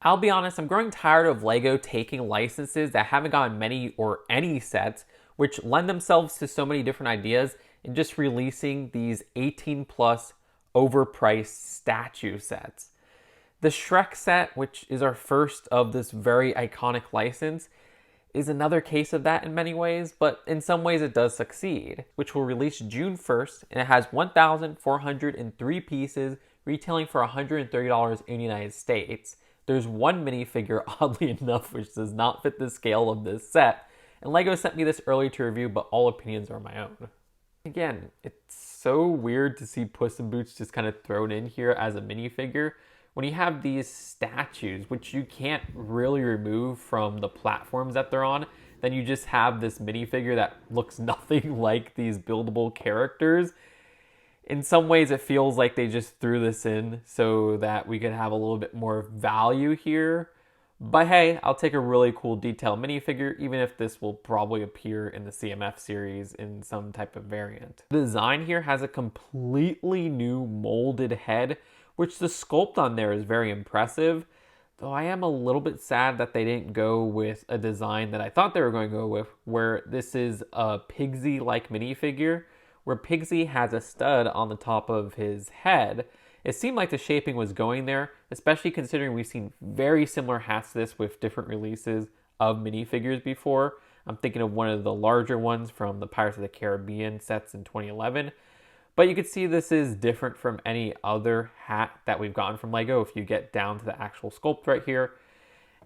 I'll be honest, I'm growing tired of LEGO taking licenses that haven't gotten many or any sets, which lend themselves to so many different ideas, and just releasing these 18 plus overpriced statue sets. The Shrek set, which is our first of this very iconic license, is another case of that in many ways, but in some ways it does succeed, which will release June 1st, and it has 1,403 pieces, retailing for $130 in the United States. There's one minifigure, oddly enough, which does not fit the scale of this set, and LEGO sent me this early to review, but all opinions are my own. Again, it's so weird to see Puss in Boots just kind of thrown in here as a minifigure when you have these statues, which you can't really remove from the platforms that they're on. Then you just have this minifigure that looks nothing like these buildable characters. In some ways, it feels like they just threw this in so that we could have a little bit more value here. But hey, I'll take a really cool detail minifigure, even if this will probably appear in the CMF series in some type of variant. The design here has a completely new molded head, which the sculpt on there is very impressive. Though I am a little bit sad that they didn't go with a design that I thought they were going to go with, where this is a Pigsy-like minifigure, where Pigsy has a stud on the top of his head. It seemed like the shaping was going there, especially considering we've seen very similar hats to this with different releases of minifigures before. I'm thinking of one of the larger ones from the Pirates of the Caribbean sets in 2011. But you can see this is different from any other hat that we've gotten from LEGO if you get down to the actual sculpt right here.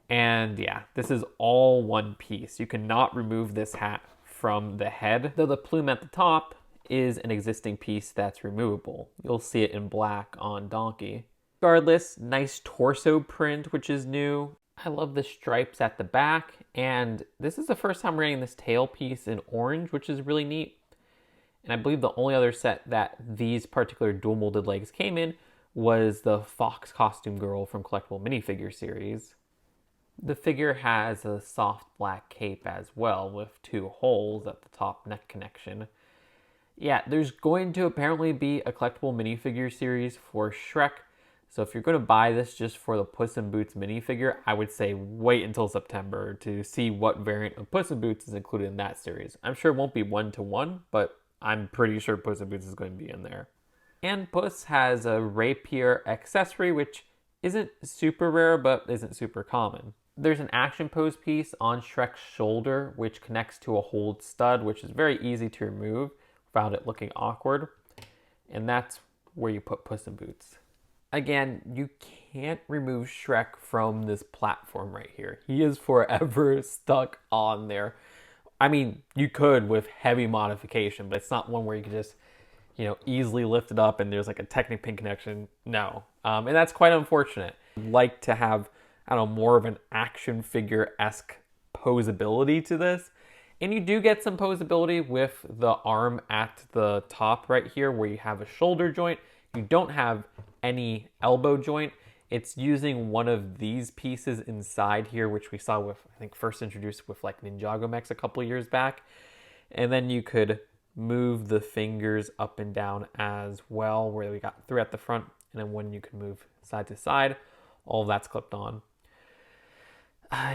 And yeah, this is all one piece. You cannot remove this hat from the head, though the plume at the top is an existing piece that's removable. You'll see it in black on Donkey. Regardless, nice torso print, which is new. I love the stripes at the back, and this is the first time we're getting this tail piece in orange, which is really neat. And I believe the only other set that these particular dual molded legs came in was the Fox costume girl from Collectible Minifigure series. The figure has a soft black cape as well, with 2 holes at the top neck connection. Yeah, there's going to apparently be a collectible minifigure series for Shrek. So if you're going to buy this just for the Puss in Boots minifigure, I would say wait until September to see what variant of Puss in Boots is included in that series. I'm sure it won't be 1-to-1, but I'm pretty sure Puss in Boots is going to be in there. And Puss has a rapier accessory, which isn't super rare, but isn't super common. There's an action pose piece on Shrek's shoulder, which connects to a hold stud, which is very easy to remove without it looking awkward. And that's where you put Puss in Boots. Again, you can't remove Shrek from this platform right here. He is forever stuck on there. I mean, you could with heavy modification, but it's not one where you can just, easily lift it up and there's like a Technic pin connection. No. And that's quite unfortunate. I'd like to have, more of an action figure-esque posability to this. And you do get some posability with the arm at the top right here where you have a shoulder joint. You don't have any elbow joint. It's using one of these pieces inside here, which we saw with, I think, first introduced with like Ninjago Mechs a couple years back. And then you could move the fingers up and down as well, where we got 3 at the front, and then one you can move side to side. All of that's clipped on.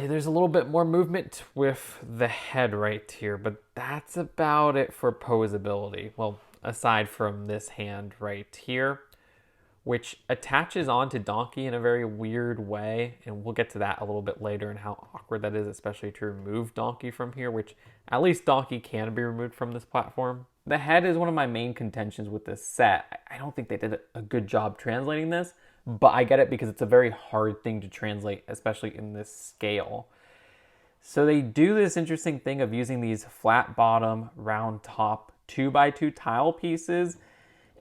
There's a little bit more movement with the head right here, but that's about it for posability. Well, aside from this hand right here, which attaches onto Donkey in a very weird way, and we'll get to that a little bit later and how awkward that is, especially to remove Donkey from here, which at least Donkey can be removed from this platform. The head is one of my main contentions with this set. I don't think they did a good job translating this, but I get it because it's a very hard thing to translate, especially in this scale. So they do this interesting thing of using these flat bottom, round top 2x2 tile pieces,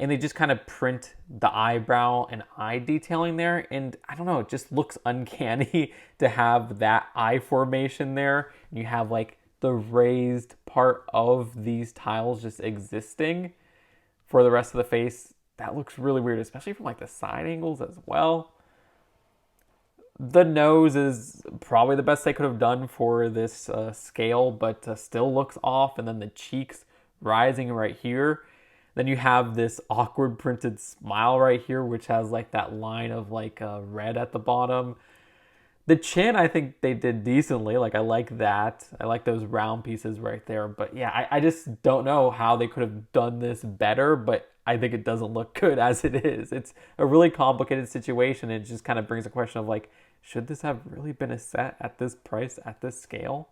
and they just kind of print the eyebrow and eye detailing there. And I don't know, it just looks uncanny to have that eye formation there. You have like the raised part of these tiles just existing for the rest of the face. That looks really weird, especially from like the side angles as well. The nose is probably the best they could have done for this scale, but still looks off. And then the cheeks rising right here. Then you have this awkward printed smile right here, which has like that line of like red at the bottom. The chin, I think they did decently. Like, I like that. I like those round pieces right there. But yeah, I just don't know how they could have done this better, but I think it doesn't look good as it is. It's a really complicated situation. It just kind of brings a question of like, should this have really been a set at this price, at this scale?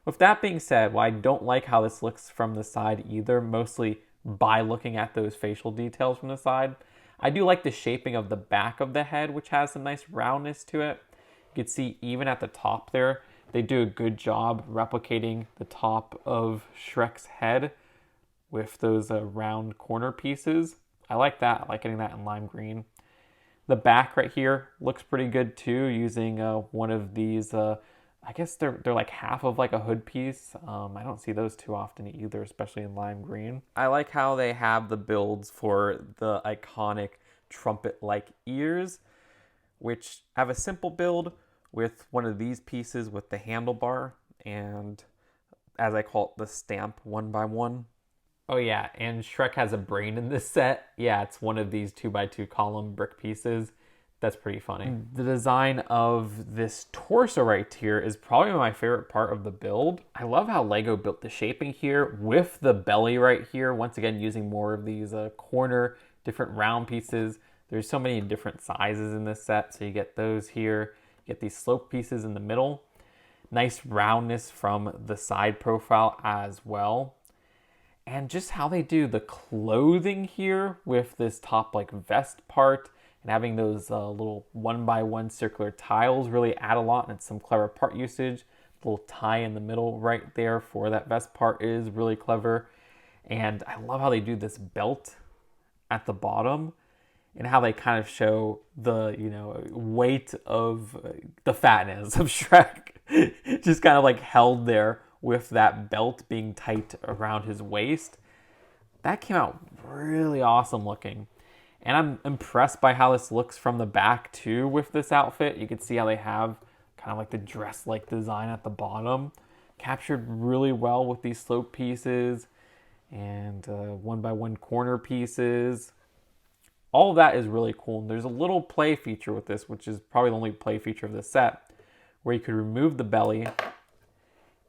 With that being said, well, I don't like how this looks from the side either, mostly by looking at those facial details from the side. I do like the shaping of the back of the head, which has some nice roundness to it. You can see even at the top there, they do a good job replicating the top of Shrek's head with those round corner pieces. I like that. I like getting that in lime green. The back right here looks pretty good too, using one of these, I guess they're like half of like a hood piece. I don't see those too often either, especially in lime green. I like how they have the builds for the iconic trumpet-like ears, which have a simple build with one of these pieces with the handlebar and, as I call it, the stamp 1x1. Oh yeah, and Shrek has a brain in this set. Yeah, it's one of these 2x2 column brick pieces. That's pretty funny. The design of this torso right here is probably my favorite part of the build. I love how LEGO built the shaping here with the belly right here. Once again, using more of these corner, different round pieces. There's so many different sizes in this set, so you get those here. You get these slope pieces in the middle. Nice roundness from the side profile as well. And just how they do the clothing here with this top like vest part and having those little 1x1 circular tiles really add a lot, and it's some clever part usage. The little tie in the middle right there for that vest part is really clever. And I love how they do this belt at the bottom and how they kind of show the, you know, weight of the fatness of Shrek just kind of like held there with that belt being tight around his waist. That came out really awesome looking. And I'm impressed by how this looks from the back too with this outfit. You can see how they have kind of like the dress-like design at the bottom. Captured really well with these slope pieces and 1x1 corner pieces. All of that is really cool. And there's a little play feature with this, which is probably the only play feature of this set, where you could remove the belly,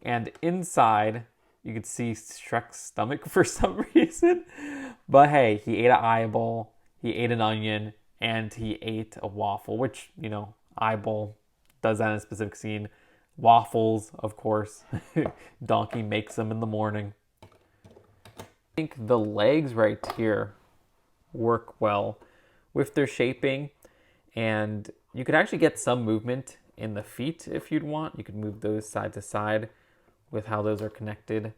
and inside you could see Shrek's stomach for some reason. But hey, he ate an eyeball, he ate an onion, and he ate a waffle, which, you know, eyeball does that in a specific scene. Waffles, of course, Donkey makes them in the morning. I think the legs right here work well with their shaping, and you could actually get some movement in the feet if you'd want. You could move those side to side with how those are connected.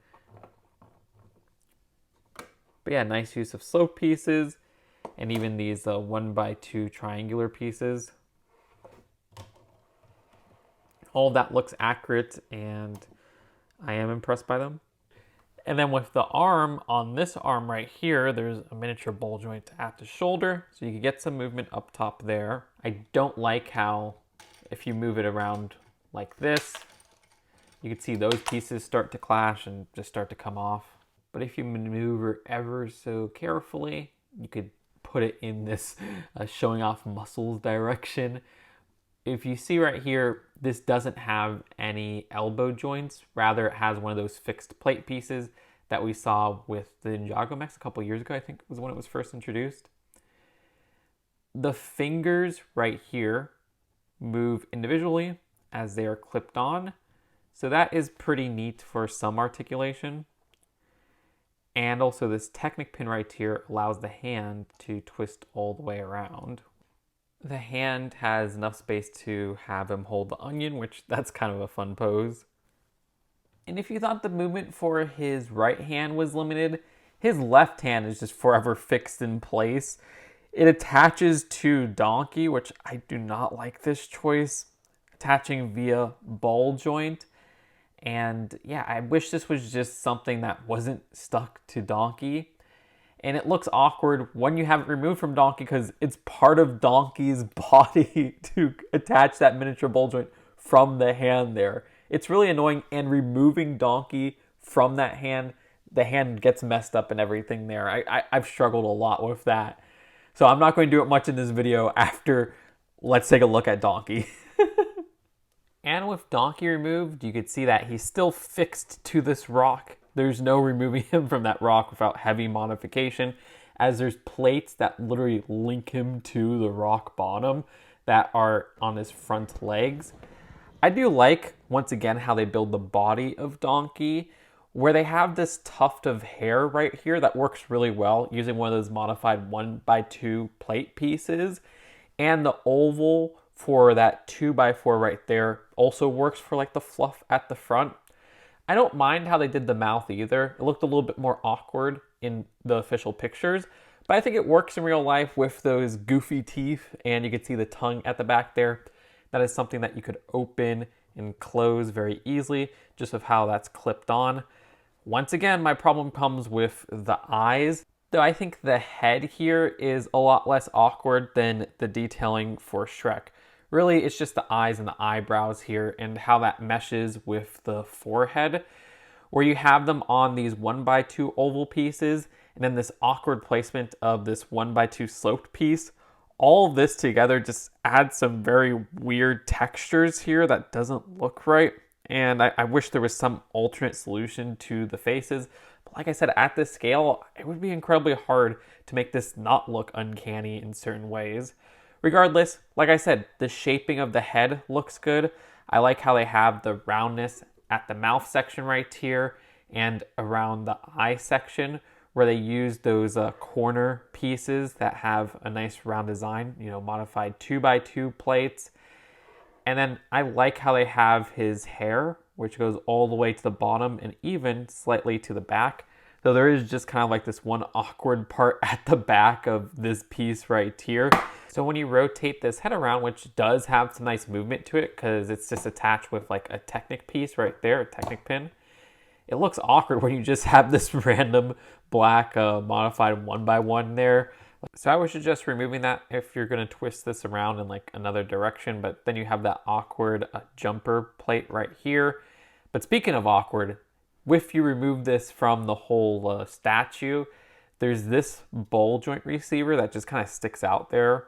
But yeah, nice use of slope pieces and even these 1x2 triangular pieces. All of that looks accurate and I am impressed by them. And then with the arm, on this arm right here, there's a miniature ball joint at the shoulder, so you can get some movement up top there. I don't like how if you move it around like this, you can see those pieces start to clash and just start to come off. But if you maneuver ever so carefully, you could put it in this showing off muscles direction. If you see right here, this doesn't have any elbow joints. Rather, it has one of those fixed plate pieces that we saw with the Ninjago Mechs a couple years ago, I think was when it was first introduced. The fingers right here move individually as they are clipped on. So that is pretty neat for some articulation. And also this Technic pin right here allows the hand to twist all the way around. The hand has enough space to have him hold the onion, which that's kind of a fun pose. And if you thought the movement for his right hand was limited, his left hand is just forever fixed in place. It attaches to Donkey, which I do not like this choice, attaching via ball joint. And yeah, I wish this was just something that wasn't stuck to Donkey. And it looks awkward when you have it removed from Donkey because it's part of Donkey's body to attach that miniature ball joint from the hand there. It's really annoying, and removing Donkey from that hand, the hand gets messed up and everything there. I've struggled a lot with that. So I'm not going to do it much in this video after let's take a look at Donkey. And with Donkey removed, you could see that he's still fixed to this rock. There's no removing him from that rock without heavy modification, as there's plates that literally link him to the rock bottom that are on his front legs. I do like, once again, how they build the body of Donkey, where they have this tuft of hair right here that works really well using one of those modified 1x2 plate pieces. And the oval for that 2x4 right there also works for like the fluff at the front. I don't mind how they did the mouth either. It looked a little bit more awkward in the official pictures, but I think it works in real life with those goofy teeth, and you can see the tongue at the back there. That is something that you could open and close very easily, just with how that's clipped on. Once again, my problem comes with the eyes. Though I think the head here is a lot less awkward than the detailing for Shrek. Really, it's just the eyes and the eyebrows here and how that meshes with the forehead, where you have them on these 1x2 oval pieces and then this awkward placement of this 1x2 sloped piece. All of this together just adds some very weird textures here that doesn't look right. And I wish there was some alternate solution to the faces. But like I said, at this scale, it would be incredibly hard to make this not look uncanny in certain ways. Regardless, like I said, the shaping of the head looks good. I like how they have the roundness at the mouth section right here and around the eye section, where they use those corner pieces that have a nice round design, modified 2x2 plates. And then I like how they have his hair, which goes all the way to the bottom and even slightly to the back. Though there is just kind of like this one awkward part at the back of this piece right here. So when you rotate this head around, which does have some nice movement to it because it's just attached with like a Technic piece right there, a Technic pin, it looks awkward when you just have this random black modified 1x1 there. So I would suggest removing that if you're going to twist this around in like another direction, but then you have that awkward jumper plate right here. But speaking of awkward, if you remove this from the whole statue, there's this bowl joint receiver that just kind of sticks out there.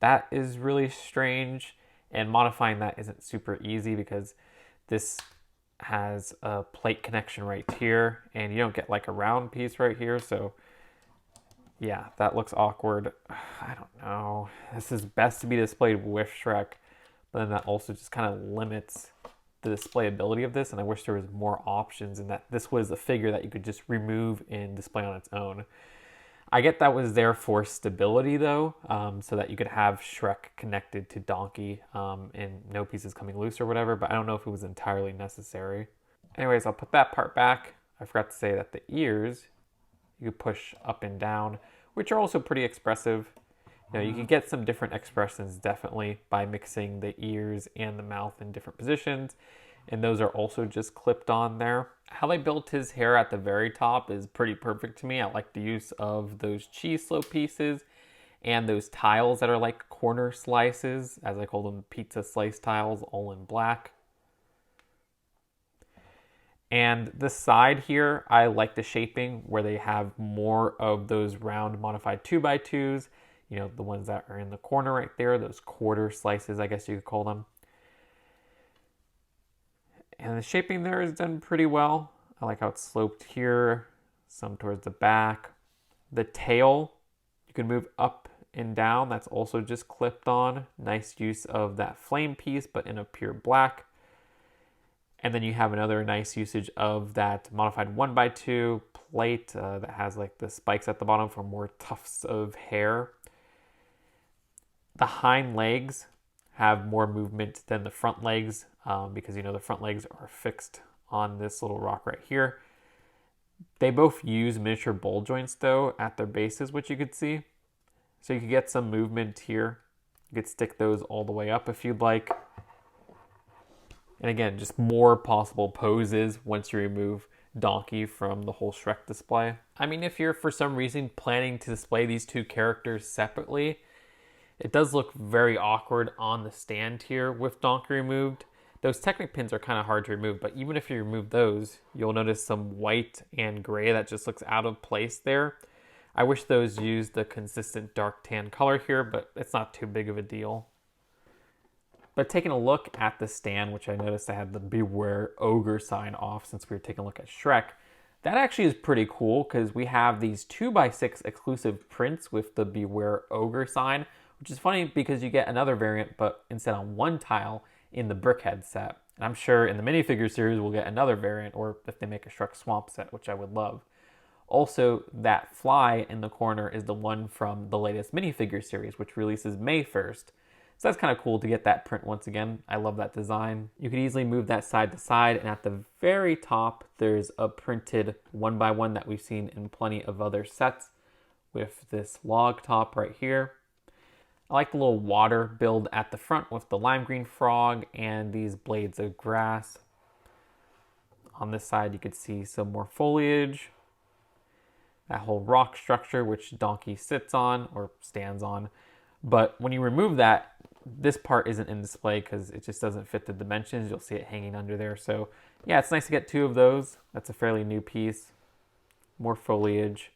That is really strange, and modifying that isn't super easy because this has a plate connection right here, and you don't get like a round piece right here, so yeah, that looks awkward. I don't know. This is best to be displayed with Shrek, but then that also just kind of limits the displayability of this, and I wish there was more options and that this was a figure that you could just remove and display on its own. I get that was there for stability though, so that you could have Shrek connected to Donkey and no pieces coming loose or whatever, but I don't know if it was entirely necessary. Anyways, I'll put that part back. I forgot to say that the ears, you could push up and down, which are also pretty expressive. You can get some different expressions definitely by mixing the ears and the mouth in different positions, and those are also just clipped on there. How they built his hair at the very top is pretty perfect to me. I like the use of those cheese slope pieces and those tiles that are like corner slices, as I call them, pizza slice tiles, all in black. And the side here, I like the shaping where they have more of those round modified 2x2s, the ones that are in the corner right there, those quarter slices, I guess you could call them. And the shaping there is done pretty well. I like how it's sloped here, some towards the back. The tail, you can move up and down. That's also just clipped on. Nice use of that flame piece, but in a pure black. And then you have another nice usage of that modified 1x2 plate that has like the spikes at the bottom for more tufts of hair. The hind legs have more movement than the front legs because the front legs are fixed on this little rock right here. They both use miniature bowl joints though at their bases, which you could see. So you could get some movement here. You could stick those all the way up if you'd like. And again, just more possible poses once you remove Donkey from the whole Shrek display. I mean, if you're for some reason planning to display these two characters separately, it does look very awkward on the stand here with Donkey removed. Those Technic pins are kind of hard to remove, but even if you remove those, you'll notice some white and gray that just looks out of place there. I wish those used the consistent dark tan color here, but it's not too big of a deal. But taking a look at the stand, which I noticed I had the Beware Ogre sign off since we were taking a look at Shrek, that actually is pretty cool because we have these 2x6 exclusive prints with the Beware Ogre sign, which is funny because you get another variant, but instead on one tile in the Brickhead set. And I'm sure in the minifigure series we'll get another variant, or if they make a Shrek Swamp set, which I would love. Also, that fly in the corner is the one from the latest minifigure series, which releases May 1st. So that's kind of cool to get that print once again. I love that design. You could easily move that side to side, and at the very top, there's a printed 1x1 that we've seen in plenty of other sets with this log top right here. I like the little water build at the front with the lime green frog and these blades of grass. On this side, you could see some more foliage. That whole rock structure, which Donkey sits on or stands on. But when you remove that, this part isn't in display because it just doesn't fit the dimensions. You'll see it hanging under there. So yeah, it's nice to get two of those. That's a fairly new piece. More foliage.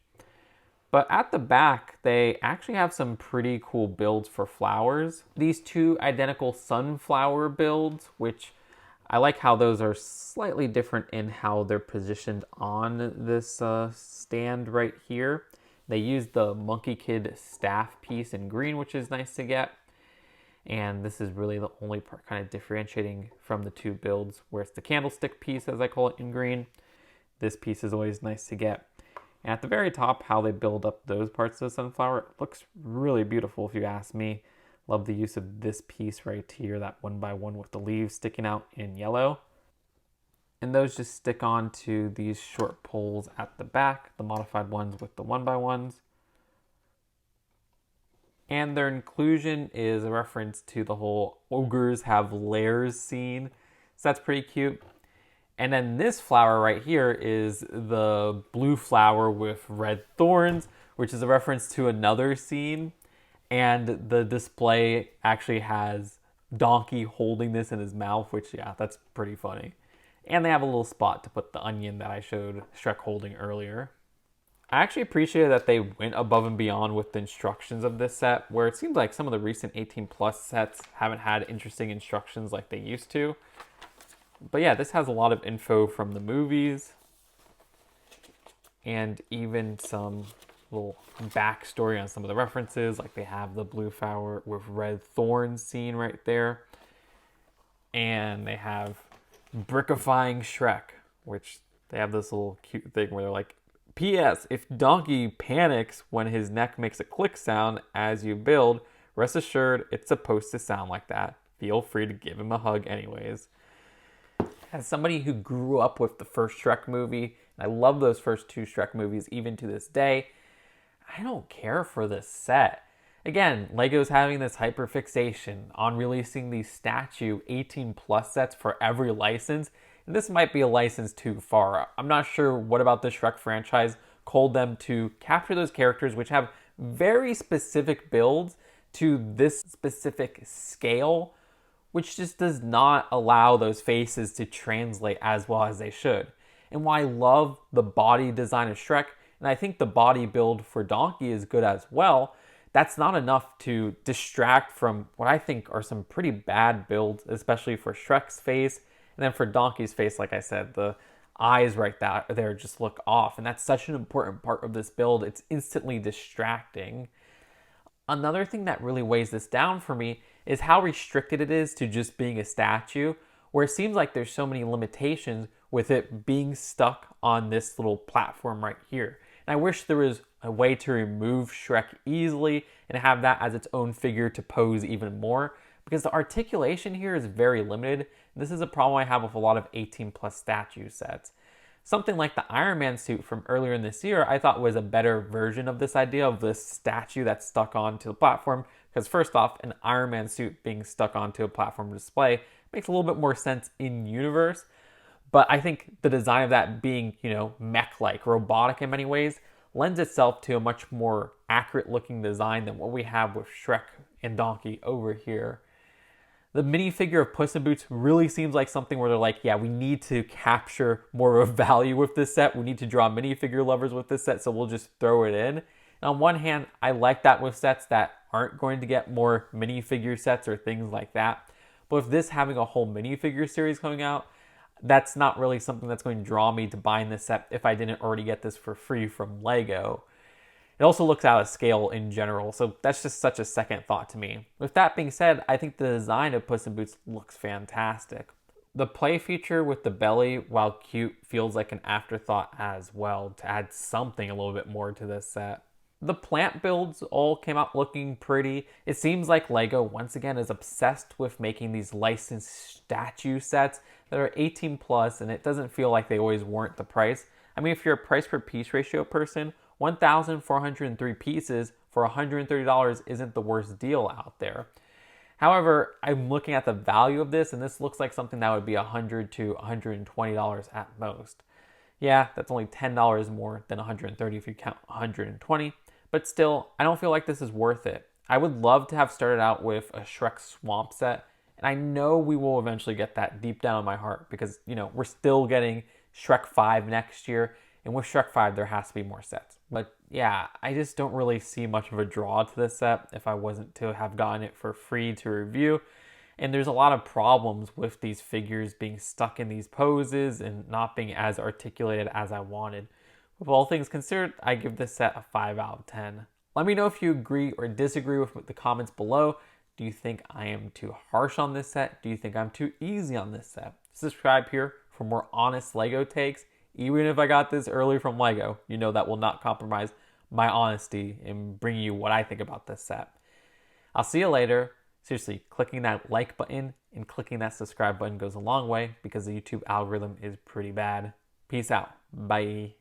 But at the back, they actually have some pretty cool builds for flowers. These two identical sunflower builds, which I like how those are slightly different in how they're positioned on this stand right here. They use the Monkey Kid staff piece in green, which is nice to get. And this is really the only part kind of differentiating from the two builds, where it's the candlestick piece, as I call it, in green. This piece is always nice to get. And at the very top, how they build up those parts of the sunflower, it looks really beautiful if you ask me. Love the use of this piece right here, that 1x1 with the leaves sticking out in yellow. And those just stick on to these short poles at the back, the modified ones with the 1x1s. And their inclusion is a reference to the whole ogres have layers scene. So that's pretty cute. And then this flower right here is the blue flower with red thorns, which is a reference to another scene. And the display actually has Donkey holding this in his mouth, which, yeah, that's pretty funny. And they have a little spot to put the onion that I showed Shrek holding earlier. I actually appreciate that they went above and beyond with the instructions of this set, where it seems like some of the recent 18 plus sets haven't had interesting instructions like they used to. But yeah, this has a lot of info from the movies and even some little backstory on some of the references. Like they have the blue flower with red thorns scene right there. And they have brickifying Shrek, which they have this little cute thing where they're like, P.S. If Donkey panics when his neck makes a click sound as you build, rest assured it's supposed to sound like that. Feel free to give him a hug anyways. As somebody who grew up with the first Shrek movie, and I love those first two Shrek movies even to this day, I don't care for this set. Again, LEGO's having this hyperfixation on releasing these statue 18 plus sets for every license. And this might be a license too far. I'm not sure what about the Shrek franchise called them to capture those characters which have very specific builds to this specific scale, which just does not allow those faces to translate as well as they should. And while I love the body design of Shrek, and I think the body build for Donkey is good as well, that's not enough to distract from what I think are some pretty bad builds, especially for Shrek's face. And then for Donkey's face, like I said, the eyes right there just look off. And that's such an important part of this build. It's instantly distracting. Another thing that really weighs this down for me is how restricted it is to just being a statue, where it seems like there's so many limitations with it being stuck on this little platform right here. And I wish there was a way to remove Shrek easily and have that as its own figure to pose even more, because the articulation here is very limited. This is a problem I have with a lot of 18 plus statue sets. Something like the Iron Man suit from earlier in this year I thought was a better version of this idea of this statue that's stuck onto the platform, because first off, an Iron Man suit being stuck onto a platform display makes a little bit more sense in universe. But I think the design of that being, mech-like, robotic in many ways, lends itself to a much more accurate looking design than what we have with Shrek and Donkey over here. The minifigure of Puss in Boots really seems like something where they're like, yeah, we need to capture more of a value with this set. We need to draw minifigure lovers with this set, so we'll just throw it in. And on one hand, I like that with sets that aren't going to get more minifigure sets or things like that. But with this having a whole minifigure series coming out, that's not really something that's going to draw me to buying this set if I didn't already get this for free from LEGO. It also looks out of scale in general, so that's just such a second thought to me. With that being said, I think the design of Puss in Boots looks fantastic. The play feature with the belly, while cute, feels like an afterthought as well to add something a little bit more to this set. The plant builds all came out looking pretty. It seems like LEGO once again is obsessed with making these licensed statue sets that are 18 plus, and it doesn't feel like they always warrant the price. I mean, if you're a price per piece ratio person, 1,403 pieces for $130 isn't the worst deal out there. However, I'm looking at the value of this, and this looks like something that would be $100 to $120 at most. Yeah, that's only $10 more than $130 if you count $120, but still, I don't feel like this is worth it. I would love to have started out with a Shrek Swamp set, and I know we will eventually get that deep down in my heart because, we're still getting Shrek 5 next year, and with Shrek 5, there has to be more sets. But yeah, I just don't really see much of a draw to this set if I wasn't to have gotten it for free to review. And there's a lot of problems with these figures being stuck in these poses and not being as articulated as I wanted. With all things considered, I give this set a 5 out of 10. Let me know if you agree or disagree with the comments below. Do you think I am too harsh on this set? Do you think I'm too easy on this set? Subscribe here for more honest LEGO takes. Even if I got this early from LEGO, that will not compromise my honesty in bringing you what I think about this set. I'll see you later. Seriously, clicking that like button and clicking that subscribe button goes a long way because the YouTube algorithm is pretty bad. Peace out. Bye.